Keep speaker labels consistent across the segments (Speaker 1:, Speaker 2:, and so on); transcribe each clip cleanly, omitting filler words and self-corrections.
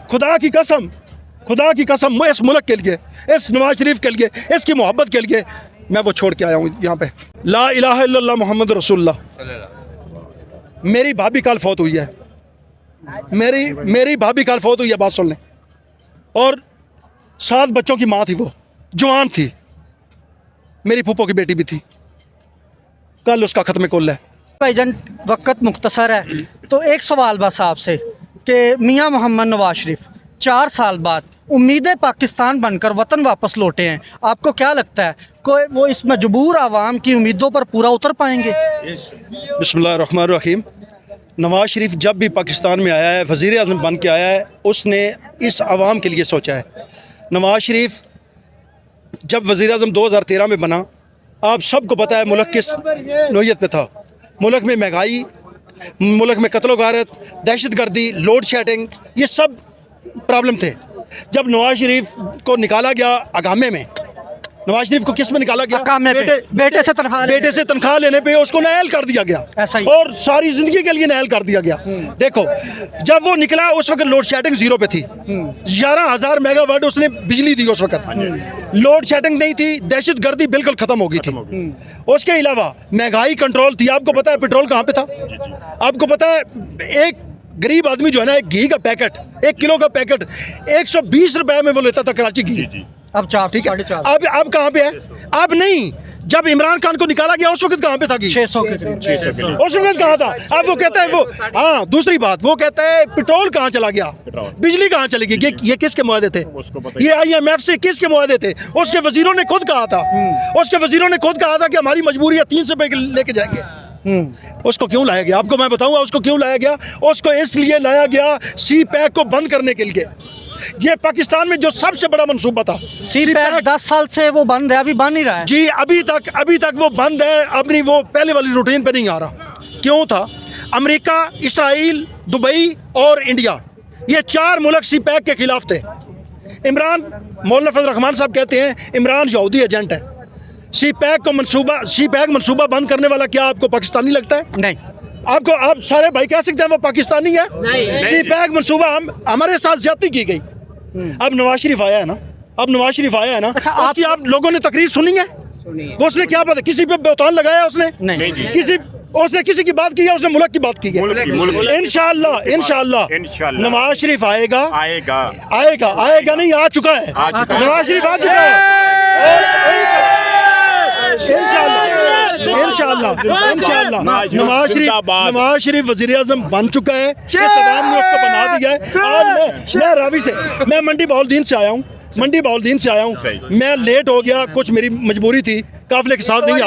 Speaker 1: खुदा की कसम मैं इस मुल्क के लिए, इस नवाज शरीफ के लिए, इसकी मोहब्बत के लिए मैं वो छोड़ के आया हूँ यहाँ पे। ला इलाहा इल्लल्लाह मोहम्मद रसूलुल्लाह। मेरी भाभी कल फौत हुई है, मेरी भाभी कल फौत हुई है, बात सुन लें। और 7 बच्चों की माँ थी, वो जवान थी, मेरी फूफो की बेटी भी थी, कल उसका खत्म कुल है।
Speaker 2: भाईजान वक्त मुख्तसर है, तो एक सवाल बस आपसे कि मियां मोहम्मद नवाज शरीफ 4 साल बाद उम्मीदें पाकिस्तान बनकर वतन वापस लौटे हैं, आपको क्या लगता है कोई वो इस मजबूर आवाम की उम्मीदों पर पूरा उतर पाएंगे?
Speaker 1: बिस्मिल्लाहिर्रहमानिर्रहीम। नवाज शरीफ जब भी पाकिस्तान में आया है, वज़ीर आज़म बन के आया है, उसने इस आवाम के लिए सोचा है। नवाज शरीफ जब वज़ीर आज़म 2013 में बना, आप सबको पता है मुल्क किस नोयत पे था। मुल्क में महंगाई, मुल्क में कत्ल गारत, दहशत गर्दी, लोड शेडिंग, ये सब प्रॉब्लम थे। जब नवाज शरीफ को निकाला गया अगामे में, नवाज शरीफ को किस में निकाला गया?
Speaker 2: बेटे से तनख्वाह
Speaker 1: लेने पे उसको नाअहल कर दिया गया,
Speaker 2: ऐसा ही,
Speaker 1: और सारी जिंदगी के लिए नाअहल कर दिया गया। देखो जब वो निकला उस वक्त लोड शेडिंग 0 पे थी, 11,000 मेगावाट उसने बिजली दी उस वक्त, लोड शेडिंग नहीं थी, दहशत गर्दी बिल्कुल खत्म हो गई थी। उसके अलावा महंगाई कंट्रोल थी। आपको पता है पेट्रोल कहाँ पे था? आपको पता है एक गरीब आदमी जो है ना, एक घी का पैकेट, 1 किलो का पैकेट 120 रुपए में वो लेता था कराची घी।
Speaker 2: अब 4,
Speaker 1: ठीक है,
Speaker 2: 4.5,
Speaker 1: अब कहाँ पे है? अब नहीं, जब इमरान खान को निकाला गया उस वक्त कहाँ पे था घी?
Speaker 2: 600 के,
Speaker 1: उस वक्त कहाँ था? अब वो कहता है वो, हाँ दूसरी बात, वो कहता है पेट्रोल कहाँ चला गया, बिजली कहाँ चली गई? ये किसके मुआहदे थे? ये IMF से किसके मुआहदे थे? उसके वजीरों ने खुद कहा था, उसके वजीरों ने खुद कहा था कि हमारी मजबूरी है, 300 रुपए लेके जाएंगे। उसको क्यों लाया गया? आपको मैं बताऊंगा उसको क्यों लाया गया। उसको इसलिए लाया गया सी पैक को बंद करने के लिए। ये पाकिस्तान में जो सबसे बड़ा मंसूबा था,
Speaker 2: सी पैक 10 साल से वो बंद है, अभी बन नहीं रहा है
Speaker 1: जी, अभी तक वो बंद है, अपनी वो पहले वाली रूटीन पे नहीं आ रहा। क्यों था? अमेरिका, इसराइल, दुबई और इंडिया, ये 4 मुल्क सी पैक के खिलाफ थे। इमरान, मौलाना फजल रहमान साहब कहते हैं इमरान यहूदी एजेंट है। सी पैक मंसूबा बंद करने वाला क्या आपको पाकिस्तानी लगता है?
Speaker 2: नहीं।
Speaker 1: आपको, आप सारे भाई कह सकते हैं वो पाकिस्तानी है? नहीं। सी पैक मंसूबा हमारे साथ ज्यादती की गई। अब नवाज शरीफ आया है ना,
Speaker 2: अच्छा,
Speaker 1: उसकी आप लोगों ने तकरीर सुनी है? वो उसने क्या पता, किसी पे बहतान लगाया उसने? नहीं। उसने किसी की बात की है? उसने मुल्क की बात की है। इंशाअल्लाह नवाज शरीफ आएगा नहीं, आ चुका है। नवाज शरीफ आ चुका है। इंशाअल्लाह नवाज शरीफ वजीर आज़म बन चुका है। इस अवाम ने उसको बना दिया है। आज मैं रावी से, मैं मंडी बहाउद्दीन से आया हूँ, मैं लेट हो गया, कुछ मेरी मजबूरी थी, काफिले के साथ नहीं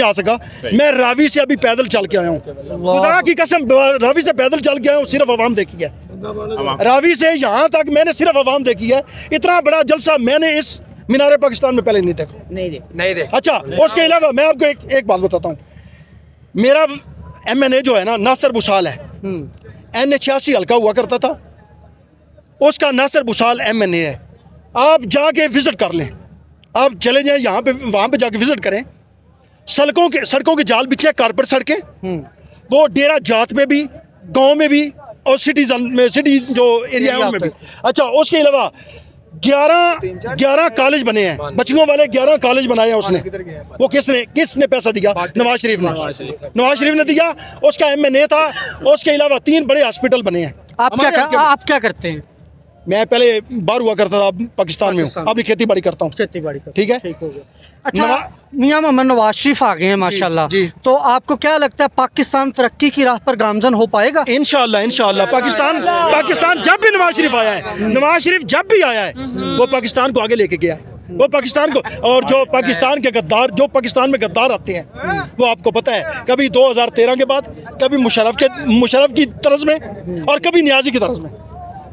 Speaker 1: आ सका। मैं रावी से अभी पैदल चल के आया हूँ, खुदा की कसम रावी से पैदल चल के आया हूँ। सिर्फ अवाम देखी है, रावी से यहाँ तक मैंने सिर्फ अवाम देखी है। इतना बड़ा जलसा मैंने इस मीनारे पाकिस्तान में पहले नहीं देखा। अच्छा, उसके अलावा मैं आपको एक बात बताता हूँ। मेरा MNA जो है ना, नासिर बुसाल है, N86 हल्का हुआ करता था, उसका नासिर बुसाल MNA है। आप जाके विजिट कर लें, आप चले जाएं यहाँ पे, वहाँ पे जाके विजिट करें। सड़कों के जाल बिछे, कारपेट सड़कें, वो डेरा जात में भी, गांव में भी, और सिटी जो एरिया है उनमें भी। अच्छा, उसके अलावा 11 कॉलेज बने हैं, बच्चियों वाले 11 कॉलेज बनाए हैं उसने। वो किसने पैसा दिया? नवाज शरीफ ने दिया। उसका MNA था। उसके अलावा 3 बड़े हॉस्पिटल बने हैं।
Speaker 2: आप क्या करते हैं?
Speaker 1: मैं पहले बाहर हुआ करता था, पाकिस्तान में हूँ, अभी खेती बाड़ी करता हूँ। ठीक है,
Speaker 2: ठीक हो गया। अच्छा, मियां मोहम्मद नवाज शरीफ आ गए हैं माशाल्लाह, तो आपको क्या लगता है पाकिस्तान तरक्की की राह पर गामजन हो पाएगा?
Speaker 1: इंशाअल्लाह पाकिस्तान जब भी नवाज शरीफ आया है, वो पाकिस्तान को आगे लेके गया है। वो पाकिस्तान को, और जो पाकिस्तान में गद्दार आते हैं, वो आपको पता है, कभी 2013 के बाद, कभी मुशर्रफ की तरज में, और कभी नियाजी की तरज में,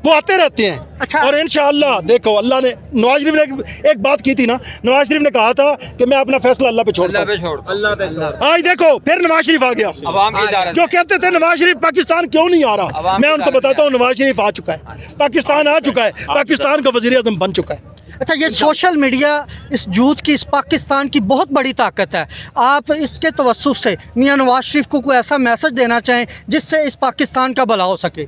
Speaker 1: वो आते रहते हैं।
Speaker 2: अच्छा,
Speaker 1: और इंशाअल्लाह देखो, अल्लाह ने, नवाज शरीफ ने एक बात की थी ना, नवाज शरीफ ने कहा था कि मैं अपना फैसला अल्लाह पे छोड़ता हूं। आज देखो फिर नवाज शरीफ आ गया। जो कहते थे नवाज शरीफ पाकिस्तान क्यों नहीं आ रहा, मैं उनको बताता हूँ, नवाज शरीफ आ चुका है, पाकिस्तान आ चुका है, पाकिस्तान का वजीर आज़म बन चुका है।
Speaker 2: अच्छा, ये सोशल मीडिया इस यूथ की, इस पाकिस्तान की बहुत बड़ी ताकत है। आप इसके तवस्सुफ से मियां नवाज शरीफ को कोई ऐसा मैसेज देना चाहें जिससे इस पाकिस्तान का भला हो सके?